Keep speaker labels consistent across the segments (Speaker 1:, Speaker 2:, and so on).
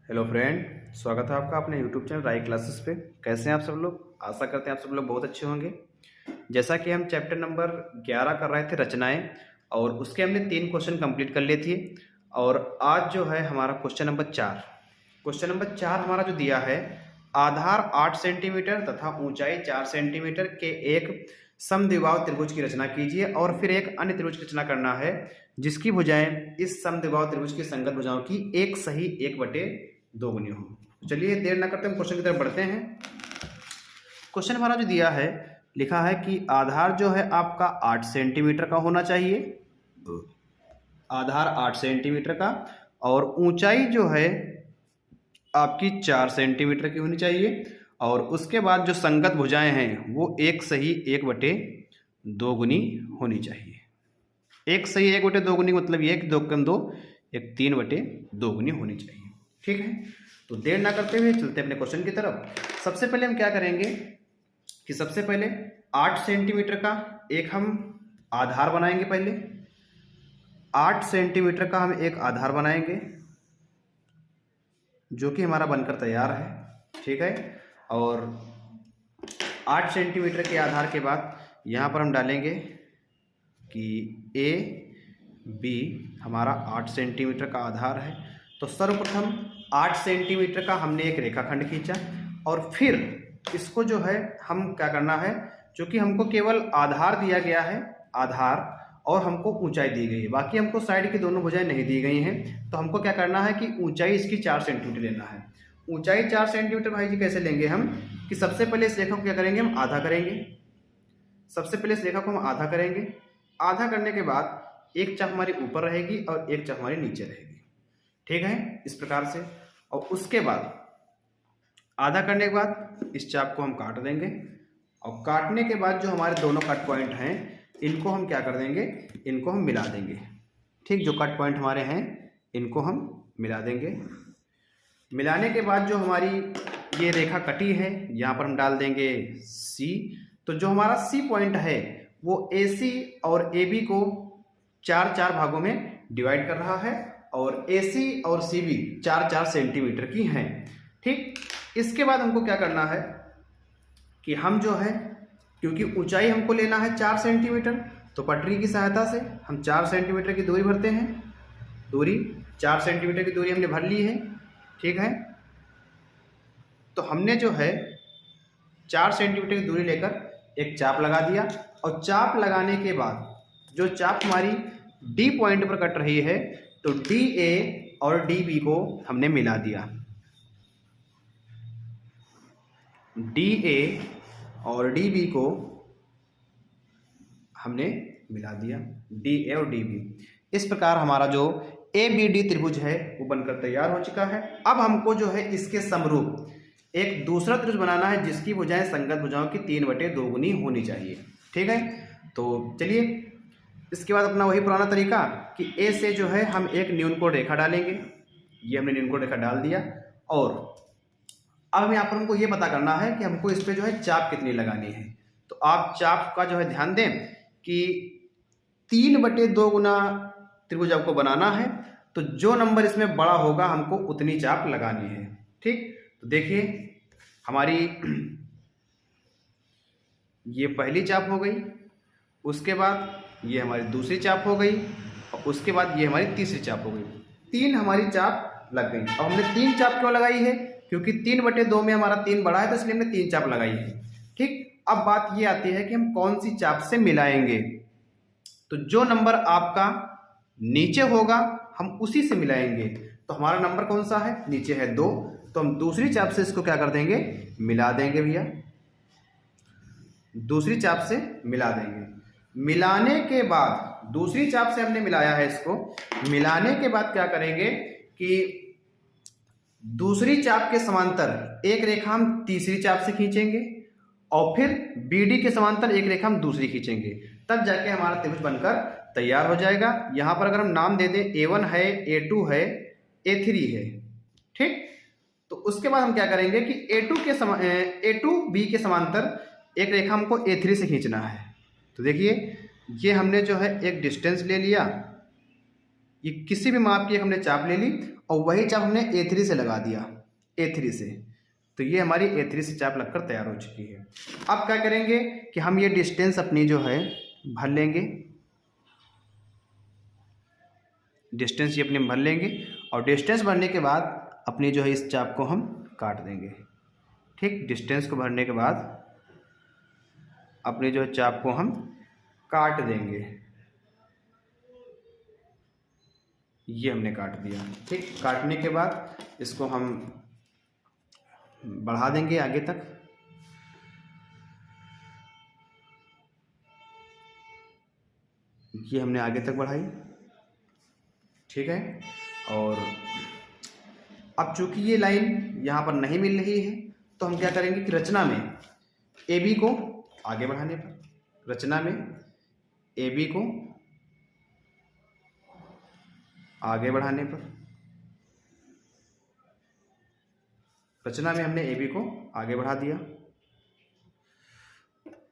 Speaker 1: Hello friend, स्वागत है आपका अपने यूट्यूब चैनल राय क्लासेस पे। कैसे हैं आप सब लोग? आशा करते हैं आप सब लोग बहुत अच्छे होंगे। जैसा कि हम चैप्टर नंबर 11 कर रहे थे रचनाएं, और उसके हमने 3 क्वेश्चन कंप्लीट कर लिए थे। और आज जो है हमारा क्वेश्चन नंबर 4 हमारा जो दिया है, आधार 8 सेंटीमीटर तथा ऊंचाई 4 सेंटीमीटर के एक समद्विबाहु त्रिभुज की रचना कीजिए और फिर एक अन्य त्रिभुज की रचना करना है जिसकी भुजाएं इस समद्विबाहु त्रिभुज की संगत भुजाओं की एक सही 1/2 गुनी हो। चलिए देर ना करते हम क्वेश्चन की तरफ बढ़ते हैं। क्वेश्चन हमारा जो दिया है, लिखा है कि आधार जो है आपका 8 सेंटीमीटर का होना चाहिए, आधार 8 सेंटीमीटर का, और ऊंचाई जो है आपकी 4 सेंटीमीटर की होनी चाहिए। और उसके बाद जो संगत भुजाएं हैं वो एक सही 1/2 गुनी होनी चाहिए। एक सही 1/2 गुनी मतलब ये कि 2 कम 2 एक 3/2 गुनी होनी चाहिए। ठीक है, तो देर ना करते हुए चलते हैं अपने क्वेश्चन की तरफ। सबसे पहले हम क्या करेंगे कि सबसे पहले 8 सेंटीमीटर का एक हम आधार बनाएंगे। पहले 8 सेंटीमीटर का हम एक आधार बनाएंगे जो कि हमारा बनकर तैयार है। ठीक है, और 8 सेंटीमीटर के आधार के बाद यहाँ पर हम डालेंगे कि ए बी हमारा 8 सेंटीमीटर का आधार है। तो सर्वप्रथम 8 सेंटीमीटर का हमने एक रेखाखंड खींचा और फिर इसको जो है हम क्या करना है, क्योंकि हमको केवल आधार दिया गया है, आधार, और हमको ऊंचाई दी गई है, बाकी हमको साइड की दोनों भुजाएं नहीं दी गई हैं। तो हमको क्या करना है कि ऊंचाई इसकी 4 सेंटीमीटर लेना है। ऊंचाई 4 सेंटीमीटर भाई जी कैसे लेंगे हम, कि सबसे पहले इस रेखा को क्या करेंगे, हम आधा करेंगे। सबसे पहले इस रेखा को हम आधा करेंगे। आधा करने के बाद एक चाप हमारी ऊपर रहेगी और एक चाप हमारी नीचे रहेगी। ठीक है, इस प्रकार से। और उसके बाद आधा करने के बाद इस चाप को हम काट देंगे, और काटने के बाद जो हमारे दोनों कट पॉइंट हैं इनको हम क्या कर देंगे, इनको हम मिला देंगे। ठीक, जो कट पॉइंट हमारे हैं इनको हम मिला देंगे। मिलाने के बाद जो हमारी ये रेखा कटी है यहाँ पर हम डाल देंगे सी। तो जो हमारा सी पॉइंट है वो ए सी और ए बी को 4-4 भागों में डिवाइड कर रहा है, और ए सी और सी बी 4-4 सेंटीमीटर की हैं। ठीक, इसके बाद हमको क्या करना है कि हम जो है, क्योंकि ऊंचाई हमको लेना है 4 सेंटीमीटर, तो पटरी की सहायता से हम 4 सेंटीमीटर की दूरी भरते हैं। दूरी 4 सेंटीमीटर की दूरी हमने भर ली है। ठीक है, तो हमने जो है 4 सेंटीमीटर की दूरी लेकर एक चाप लगा दिया, और चाप लगाने के बाद जो चाप हमारी डी पॉइंट पर कट रही है, तो डी ए और डी बी को हमने मिला दिया। डी ए और डी बी को हमने मिला दिया, डी ए और डी बी। इस प्रकार हमारा जो ए बी डी त्रिभुज है वो बनकर तैयार हो चुका है। अब हमको जो है इसके समरूप एक दूसरा त्रिभुज बनाना है जिसकी भुजाएं संगत भुजाओं की 3/2 गुनी होनी चाहिए। ठीक है, तो चलिए इसके बाद अपना वही पुराना तरीका कि ए से जो है हम एक न्यूनकोण रेखा डालेंगे। ये हमने न्यूनकोण रेखा डाल दिया, और अब हम यहाँ पर हमको ये पता करना है कि हमको इस पर जो है चाप कितनी लगानी है। तो आप चाप का जो है ध्यान दें कि 3/2 गुना त्रिभुज आपको बनाना है, तो जो नंबर इसमें बड़ा होगा हमको उतनी चाप लगानी है। ठीक, तो देखिए हमारी ये पहली चाप हो गई, उसके बाद ये हमारी दूसरी चाप हो गई, और उसके बाद ये हमारी तीसरी चाप हो गई। 3 हमारी चाप लग गई। अब हमने 3 चाप क्यों लगाई है, क्योंकि 3/2 में हमारा 3 बड़ा है, तो इसलिए हमने 3 चाप लगाई है। ठीक, अब बात ये आती है कि हम कौन सी चाप से मिलाएंगे। तो जो नंबर आपका नीचे होगा हम उसी से मिलाएंगे। तो हमारा नंबर कौन सा है, नीचे है 2, तो हम दूसरी चाप से इसको क्या कर देंगे, मिला देंगे भैया। दूसरी चाप से मिला देंगे। मिलाने के बाद दूसरी चाप से हमने मिलाया है इसको, मिलाने के बाद क्या करेंगे कि दूसरी चाप के समांतर एक रेखा हम तीसरी चाप से खींचेंगे, और फिर BD के समांतर एक रेखा हम दूसरी खींचेंगे, तब जाके हमारा त्रिभुज बनकर तैयार हो जाएगा। यहाँ पर अगर हम नाम दे दें A1 है, A2 है, A3 है। ठीक, तो उसके बाद हम क्या करेंगे कि A2B के समांतर एक रेखा हमको A3 से खींचना है। तो देखिए ये हमने जो है एक डिस्टेंस ले लिया, ये किसी भी माप की एक हमने चाप ले ली और वही चाप हमने A3 से लगा दिया, A3 से, तो ये हमारी A3 से चाप लगकर तैयार हो चुकी है। अब क्या करेंगे कि हम ये डिस्टेंस अपनी जो है भर लेंगे, डिस्टेंस ये अपने भर लेंगे और डिस्टेंस भरने के बाद अपनी जो है इस चाप को हम काट देंगे। ठीक, डिस्टेंस को भरने के बाद अपनी जो है चाप को हम काट देंगे। ये हमने काट दिया। ठीक, काटने के बाद इसको हम बढ़ा देंगे आगे तक। ये हमने आगे तक बढ़ाई। ठीक है, और अब चूंकि ये लाइन यहाँ पर नहीं मिल रही है तो हम क्या करेंगे कि रचना में AB को आगे बढ़ाने पर, रचना में AB को आगे बढ़ाने पर, रचना में हमने AB को आगे बढ़ा दिया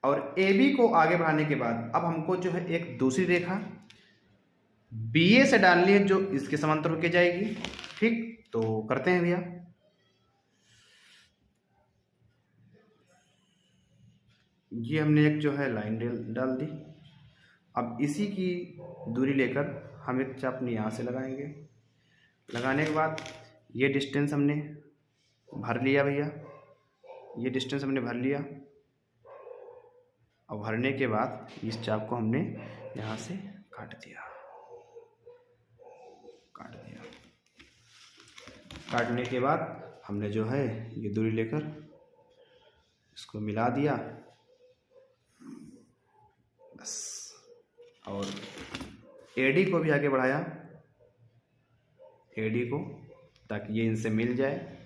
Speaker 1: और AB को आगे बढ़ाने के बाद अब हमको जो है एक दूसरी रेखा BA से डालनी है जो इसके समांतर होके जाएगी। ठीक, तो करते हैं भैया। ये हमने एक जो है लाइन डाल दी। अब इसी की दूरी लेकर हम एक चाप अपने यहाँ से लगाएंगे। लगाने के बाद ये डिस्टेंस हमने भर लिया भैया, ये डिस्टेंस हमने भर लिया और भरने के बाद इस चाप को हमने यहाँ से काट दिया। काटने के बाद हमने जो है ये दूरी लेकर इसको मिला दिया बस, और AD को भी आगे बढ़ाया, AD को, ताकि ये इनसे मिल जाए।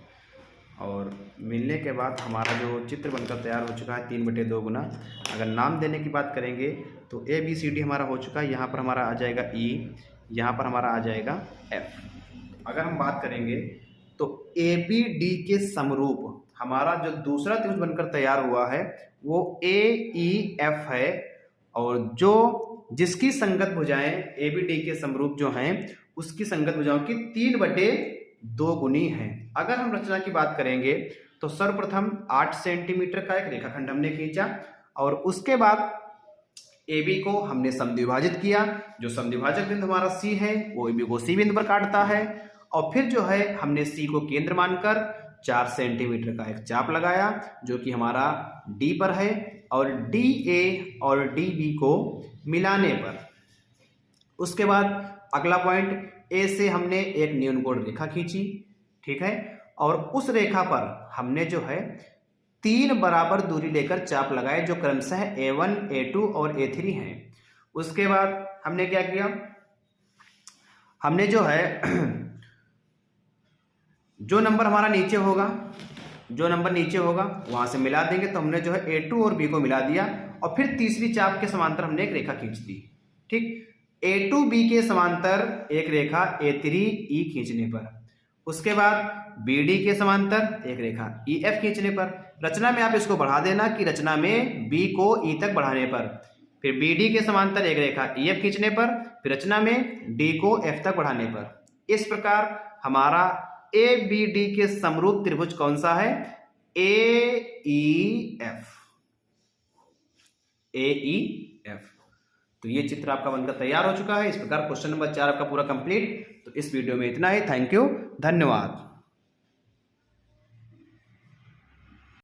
Speaker 1: और मिलने के बाद हमारा जो चित्र बनकर तैयार हो चुका है 3/2 गुना। अगर नाम देने की बात करेंगे तो ABCD हमारा हो चुका है। यहाँ पर हमारा आ जाएगा E, यहाँ पर हमारा आ जाएगा F। अगर हम बात करेंगे तो ABD के समरूप हमारा जो दूसरा त्रिभुज बनकर तैयार हुआ है वो AEF है, और जो जिसकी संगत भुजाएं ABD के समरूप जो हैं उसकी संगत भुजाओं की 3/2 गुनी है। अगर हम रचना की बात करेंगे तो सर्वप्रथम 8 सेंटीमीटर का एक रेखाखंड हमने खींचा और उसके बाद AB को हमने समद्विभाजित किया। जो समद्विभाजक बिंदु हमारा C है वो AB को C बिंदु पर काटता है, और फिर जो है हमने C को केंद्र मानकर 4 सेंटीमीटर का एक चाप लगाया जो कि हमारा D पर है, और DA और DB को मिलाने पर उसके बाद अगला पॉइंट A से हमने एक न्यूनकोण रेखा खींची। ठीक है, और उस रेखा पर हमने जो है 3 बराबर दूरी लेकर चाप लगाए जो क्रमशः A1, A2 और A3 हैं। उसके बाद हमने क्या किया, हमने जो है जो नंबर हमारा नीचे होगा, जो नंबर नीचे होगा वहां से मिला देंगे। तो हमने जो है A2 और B को मिला दिया और फिर तीसरी चाप के समांतर हमने एक रेखा खींच दी। ठीक, A2B के समांतर एक रेखा A3E खींचने पर, उसके बाद BD के समांतर एक रेखा EF खींचने पर, रचना में आप इसको बढ़ा देना कि रचना में B को E तक बढ़ाने पर, फिर BD के समांतर एक रेखा EF खींचने पर, फिर रचना में D को F तक बढ़ाने पर। इस प्रकार हमारा ABD के समरूप त्रिभुज कौन सा है? AEF। AEF। तो ये चित्र आपका बनकर तैयार हो चुका है। इस प्रकार क्वेश्चन नंबर 4 आपका पूरा कंप्लीट। तो इस वीडियो में इतना ही। थैंक यू, धन्यवाद।